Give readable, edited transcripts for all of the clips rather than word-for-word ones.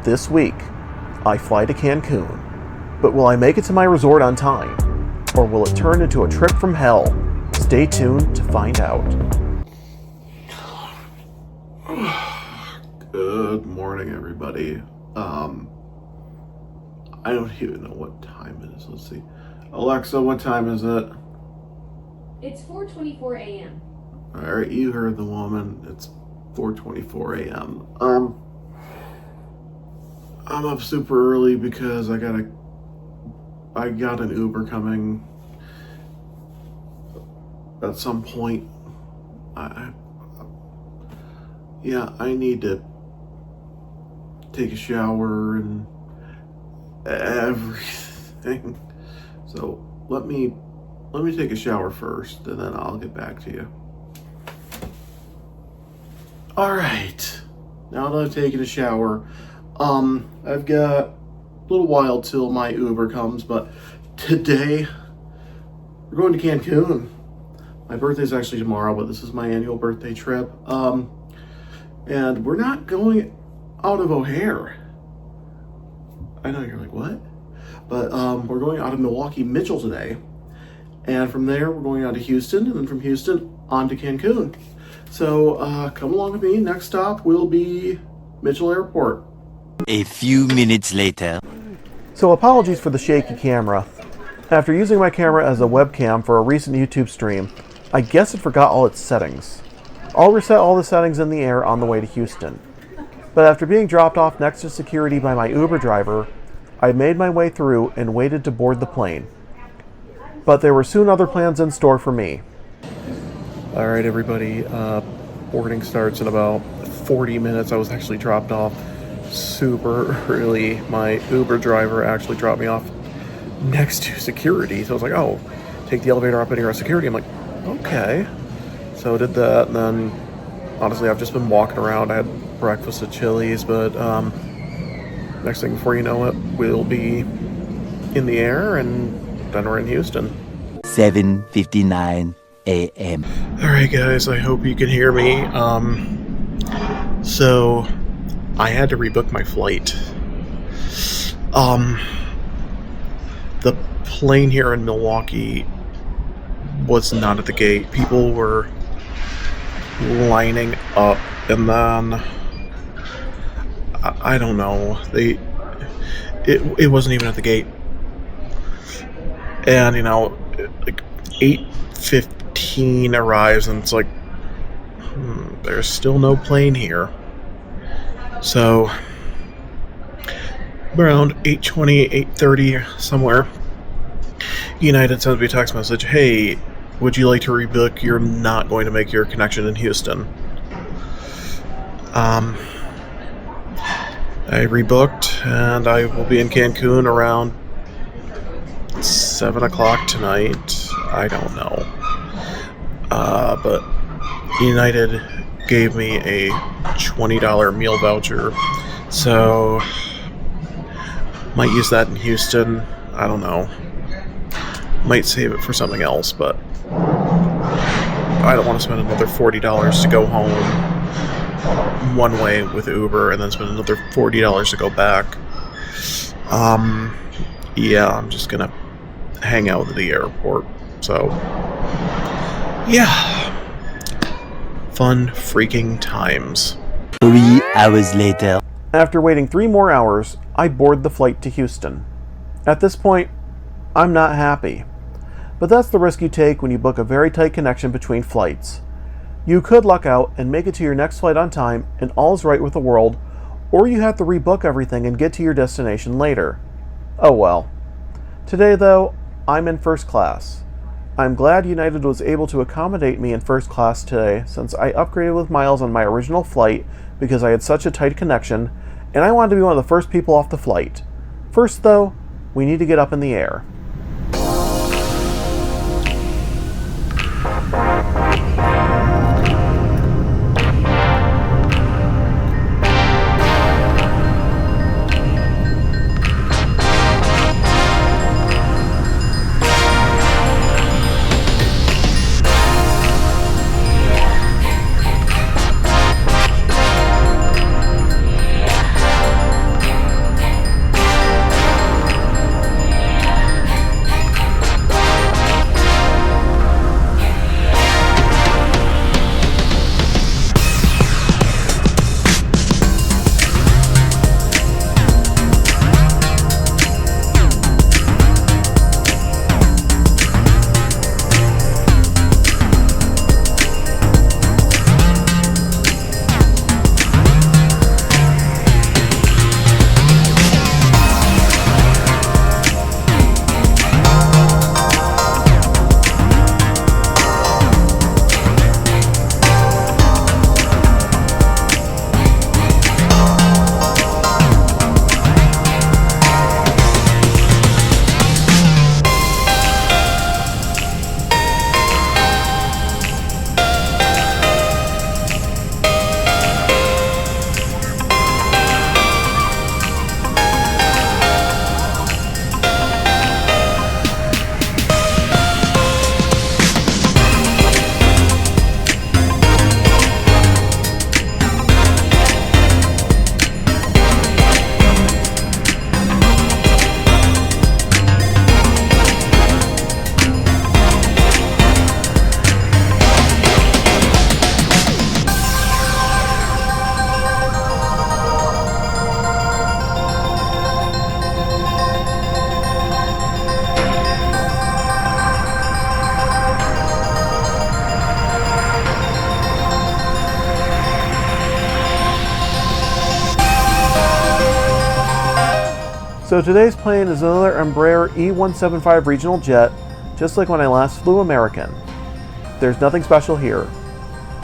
This week, I fly to Cancun. But will I make it to my resort on time? Or will it turn into a trip from hell? Stay tuned to find out. Good morning, everybody. I don't even know what time it is. Let's see. Alexa, what time is it? It's 4:24 a.m. Alright, you heard the woman. It's 4:24 a.m. I'm up super early because I got an Uber coming at some point. I need to take a shower and everything. So let me take a shower first, and then I'll get back to you. All right. Now that I've taken a shower, I've got a little while till my Uber comes, but today we're going to Cancun. My birthday's actually tomorrow, but this is my annual birthday trip. And we're not going out of O'Hare. I know you're like, what? But we're going out of Milwaukee Mitchell today. And from there, we're going on to Houston, and then from Houston on to Cancun. So come along with me. Next stop will be Mitchell Airport. A few minutes later. So apologies for the shaky camera. After using my camera as a webcam for a recent YouTube stream, I guess it forgot all its settings. I'll reset all the settings in the air on the way to Houston. But after being dropped off next to security by my Uber driver, I made my way through and waited to board the plane. But there were soon other plans in store for me. Alright everybody, boarding starts in about 40 minutes. I was actually dropped off super early. My Uber driver actually dropped me off next to security. So I was like, oh, take the elevator up in here at security. I'm like, okay. So I did that, and then honestly I've just been walking around. I had breakfast at Chili's, but next thing before you know it, we'll be in the air, and then we're in Houston. 7:59 a.m. Alright guys, I hope you can hear me. So I had to rebook my flight. The plane here in Milwaukee was not at the gate. People were lining up, and then I don't know. It wasn't even at the gate. And like 8:15 arrives, and it's like there's still no plane here. So around 8:20, 8:30 somewhere, United sends me a text message, hey, would you like to rebook? You're not going to make your connection in Houston. I rebooked, and I will be in Cancun around 7 o'clock tonight. I don't know. But United gave me a $20 meal voucher, so might use that in Houston. I don't know. Might save it for something else, but I don't want to spend another $40 to go home one way with Uber and then spend another $40 to go back. Yeah, I'm just gonna hang out at the airport. So yeah, fun freaking times. 3 hours later. After waiting 3 more hours, I board the flight to Houston. At this point, I'm not happy. But that's the risk you take when you book a very tight connection between flights. You could luck out and make it to your next flight on time and all's right with the world, or you have to rebook everything and get to your destination later. Oh well. Today though, I'm in first class. I'm glad United was able to accommodate me in first class today, since I upgraded with miles on my original flight because I had such a tight connection, and I wanted to be one of the first people off the flight. First though, we need to get up in the air. So today's plane is another Embraer E175 regional jet, just like when I last flew American. There's nothing special here.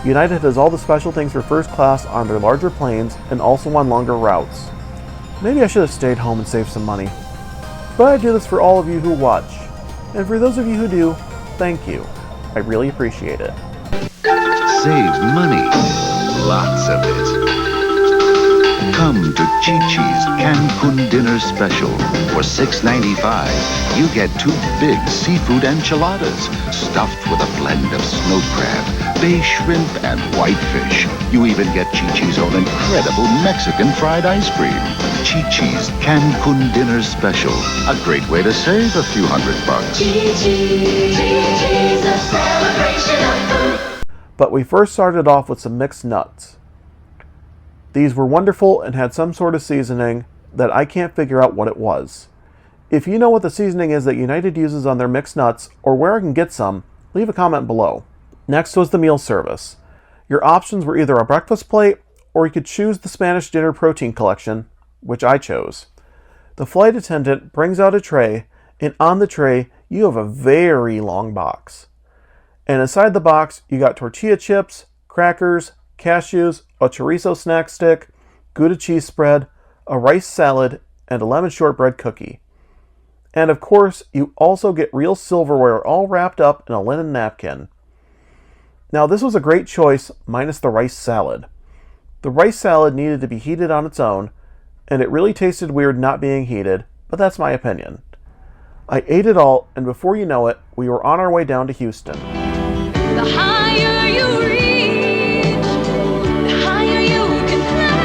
United has all the special things for first class on their larger planes and also on longer routes. Maybe I should have stayed home and saved some money. But I do this for all of you who watch. And for those of you who do, thank you. I really appreciate it. Save money. Lots of it. Come to Chi-Chi's Cancun Dinner Special. For $6.95, you get 2 big seafood enchiladas stuffed with a blend of snow crab, bay shrimp, and whitefish. You even get Chi-Chi's own incredible Mexican fried ice cream. Chi-Chi's Cancun Dinner Special. A great way to save a few $100. Chi-Chi's a celebration of food. But we first started off with some mixed nuts. These were wonderful and had some sort of seasoning that I can't figure out what it was. If you know what the seasoning is that United uses on their mixed nuts, or where I can get some, leave a comment below. Next was the meal service. Your options were either a breakfast plate, or you could choose the Spanish dinner protein collection, which I chose. The flight attendant brings out a tray, and on the tray, you have a very long box. And inside the box, you got tortilla chips, crackers, cashews, a chorizo snack stick, Gouda cheese spread, a rice salad, and a lemon shortbread cookie. And of course, you also get real silverware all wrapped up in a linen napkin. Now this was a great choice, minus the rice salad. The rice salad needed to be heated on its own, and it really tasted weird not being heated, but that's my opinion. I ate it all, and before you know it, we were on our way down to Houston. The higher you reach, the higher you can fly.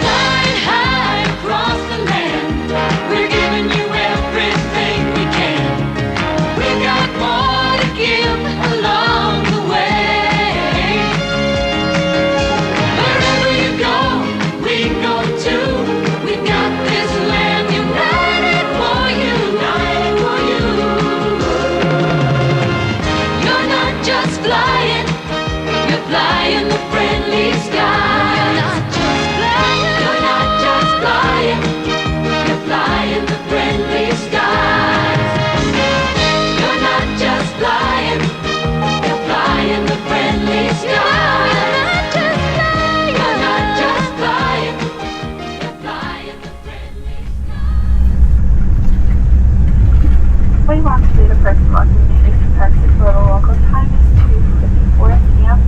Flying high across the land, we're giving you everything we can. We got more to give along the way. Wherever you go, we go too. We've got this land united for you. You're not just flying, you're flying the friendly skies. You're not just flying, you're not just flying, you're flying the friendly skies. You're not just flying, you're flying the friendly skies. You're not just flying, you're flying the friendly skies. We want to do the first walking meeting in Texas where the local time is 2:54 p.m.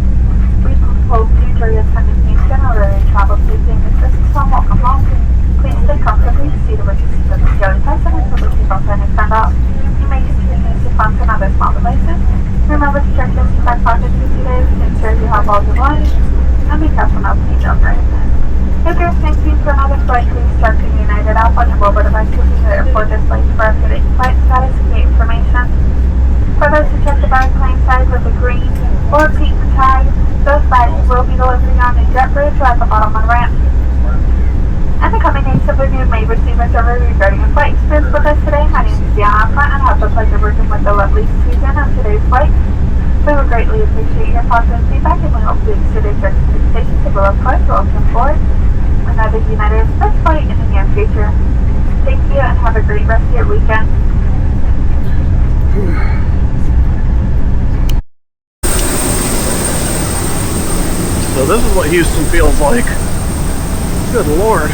We hope you enjoy your time in Houston or wherever you travel to. This is some welcome home. Please stay comfortably seated with your seatbelt securely fastened until the seatbelt sign is turned off. You may continue to use your phones and other small devices. Remember to check your seatbelt pockets with you today to ensure you have all your belongings, and be careful not to eat your brain. If you're thinking for another flight, please check the United app on your mobile device to see the airport displays for up-to-date flight status and gate information. For those who check the back plane side with a green or pink tag, those bags will be delivered on the jet bridge or at the bottom of the ramp. And the coming days of review may receive a survey regarding your flight experience with us today. My name is Bianca and I have the pleasure of working with the lovely Susan on today's flight. We would greatly appreciate your positive feedback and we hope to exceed your expectations of our flight. Welcome aboard another United Express flight in the near future. Thank you and have a great rest of your weekend. So this is what Houston feels like. Good Lord.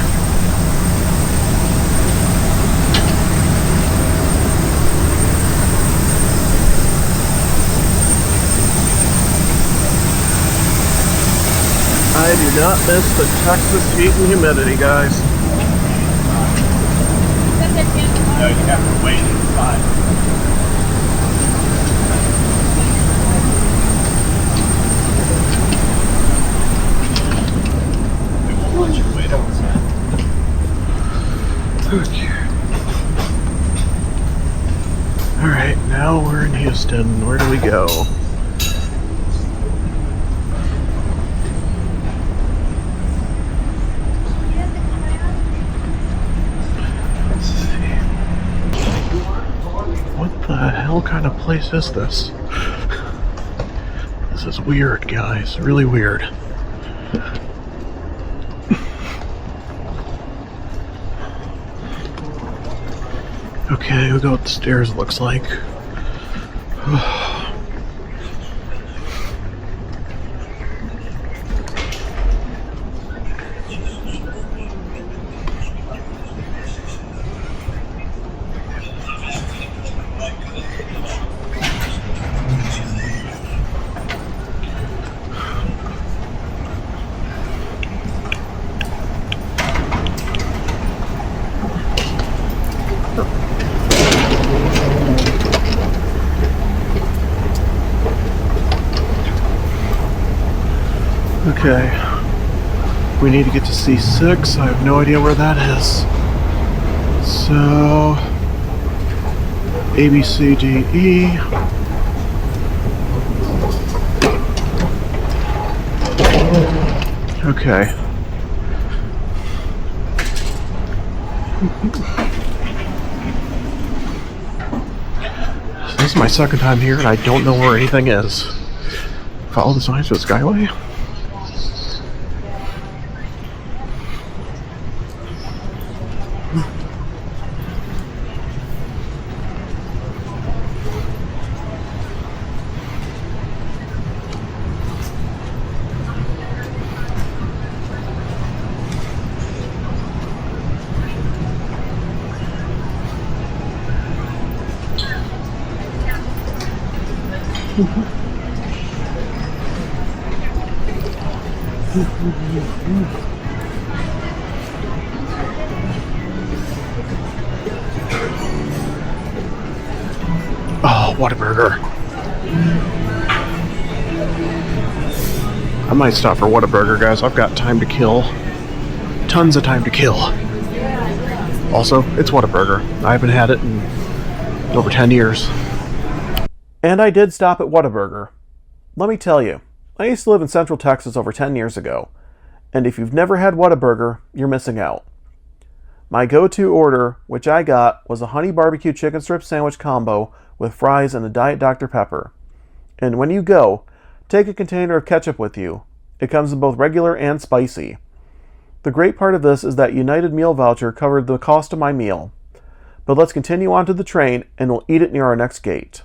I do not miss the Texas heat and humidity, guys. No, you have to wait inside. We won't let you wait outside. Okay. Alright, now we're in Houston. Where do we go? What kind of place is this? This is weird, guys. Really weird. Okay, we go up the stairs, it looks like. Okay, we need to get to C6. I have no idea where that is. So, A, B, C, D, E. Okay. This is my second time here and I don't know where anything is. Follow the signs to the Skyway. Oh, Whataburger. I might stop for Whataburger, guys. I've got time to kill. Tons of time to kill. Also, it's Whataburger. I haven't had it in over 10 years. And I did stop at Whataburger. Let me tell you, I used to live in Central Texas over 10 years ago. And if you've never had Whataburger, you're missing out. My go-to order, which I got, was a honey barbecue chicken strip sandwich combo with fries and a Diet Dr. Pepper. And when you go, take a container of ketchup with you. It comes in both regular and spicy. The great part of this is that United meal voucher covered the cost of my meal. But let's continue on to the train and we'll eat it near our next gate.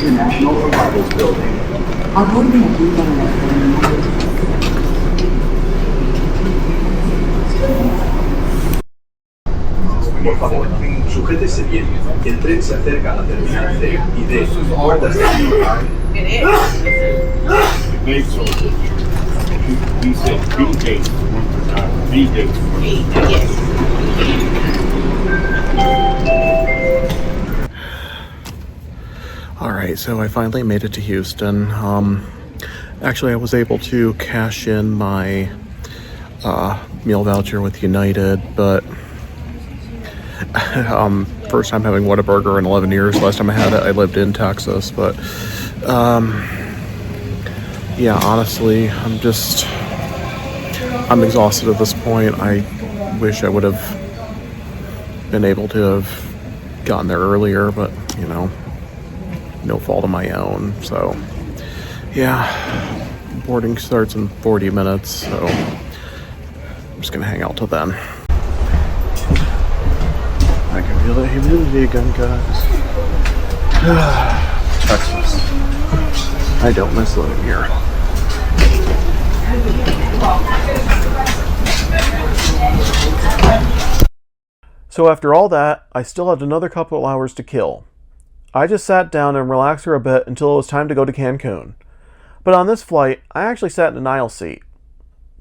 International Arrivals Building. Por favor, sujétese bien. El tren se acerca a la terminal C y D. Puertas de He said B dates, B dates. Alright, so I finally made it to Houston. Actually, I was able to cash in my meal voucher with United, but first time having Whataburger in 11 years. Last time I had it, I lived in Texas, but yeah, honestly, I'm exhausted at this point. I wish I would have been able to have gotten there earlier, but you know, no fault of my own. So yeah, boarding starts in 40 minutes, so I'm just gonna hang out till then. I can feel the humidity again, guys. Texas. I don't miss living here. So after all that, I still had another couple hours to kill. I just sat down and relaxed for a bit until it was time to go to Cancun. But on this flight, I actually sat in an aisle seat.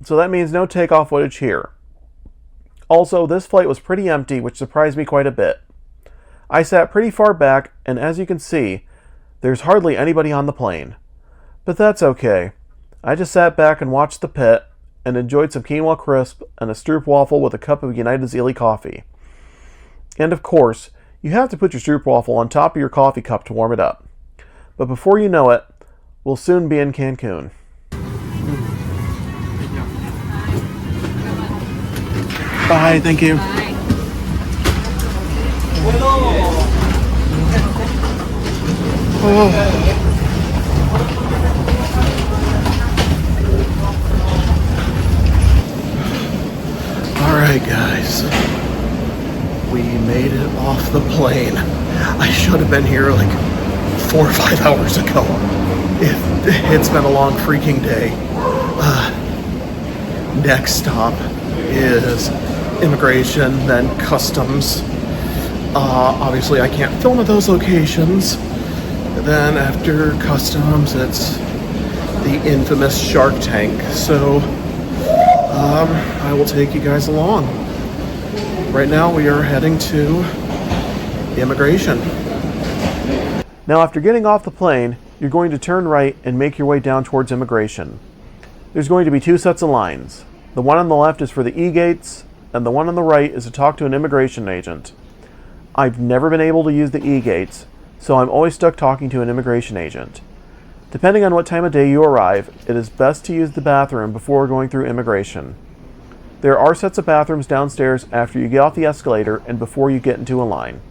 So that means no takeoff footage here. Also, this flight was pretty empty, which surprised me quite a bit. I sat pretty far back, and as you can see, there's hardly anybody on the plane. But that's okay. I just sat back and watched the pit, and enjoyed some quinoa crisp and a stroopwafel with a cup of United Zili coffee. And of course, you have to put your stroopwafel on top of your coffee cup to warm it up. But before you know it, we'll soon be in Cancun. Bye, thank you. Oh. guys, we made it off the plane. I should have been here like 4 or 5 hours ago. It's been a long freaking day. Next stop is immigration, then customs. Obviously I can't film at those locations. Then after customs, it's the infamous Shark Tank. So I will take you guys along. Right now we are heading to immigration. Now after getting off the plane, you're going to turn right and make your way down towards immigration. There's going to be 2 sets of lines. The one on the left is for the E-gates, and the one on the right is to talk to an immigration agent. I've never been able to use the E-gates, so I'm always stuck talking to an immigration agent. Depending on what time of day you arrive, it is best to use the bathroom before going through immigration. There are sets of bathrooms downstairs after you get off the escalator and before you get into a line.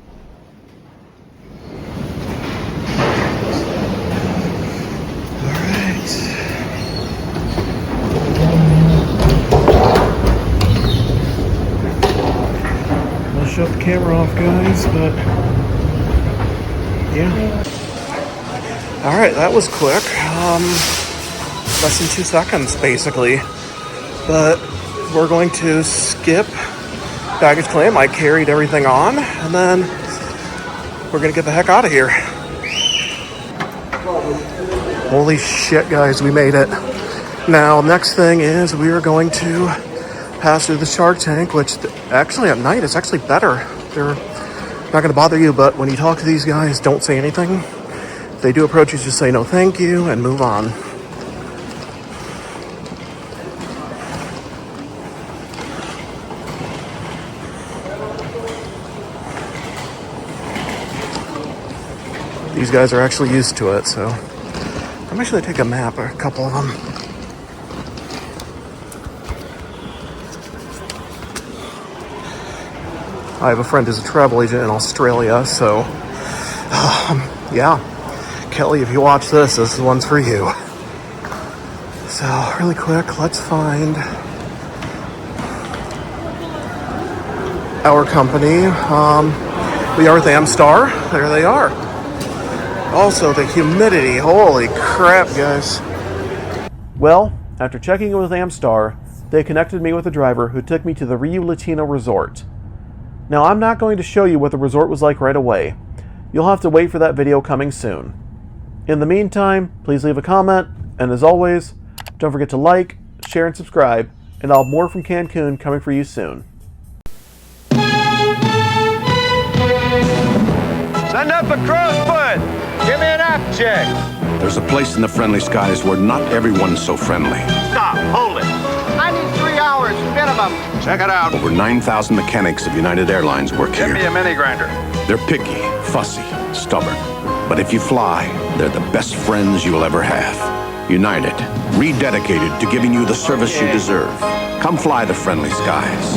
Shut the camera off, guys, but yeah. Alright, that was quick. Less than 2 seconds, basically. But we're going to skip baggage claim. I carried everything on, and then we're going to get the heck out of here. Holy shit, guys, we made it. Now, next thing is we are going to pass through the Shark Tank, which actually at night is actually better. They're not going to bother you, but when you talk to these guys, don't say anything. If they do approach you, just say no thank you and move on. These guys are actually used to it, so I'm actually going to take a map, a couple of them. I have a friend who's a travel agent in Australia, so yeah. Kelly, if you watch this one's for you. So, really quick, let's find our company. We are with Amstar. There they are. Also, the humidity. Holy crap, guys. Well, after checking in with Amstar, they connected me with a driver who took me to the Latino resort. Now, I'm not going to show you what the resort was like right away. You'll have to wait for that video coming soon. In the meantime, please leave a comment, and as always, don't forget to like, share, and subscribe, and I'll have more from Cancun coming for you soon. Send up a crow's foot! Give me an app check! There's a place in the friendly skies where not everyone's so friendly. Stop! Hold it! I need 3 hours minimum! Check it out! Over 9,000 mechanics of United Airlines work here. Give me a mini grinder. They're picky, fussy, stubborn. But if you fly, they're the best friends you'll ever have. United, rededicated to giving you the service you deserve. Come fly the friendly skies.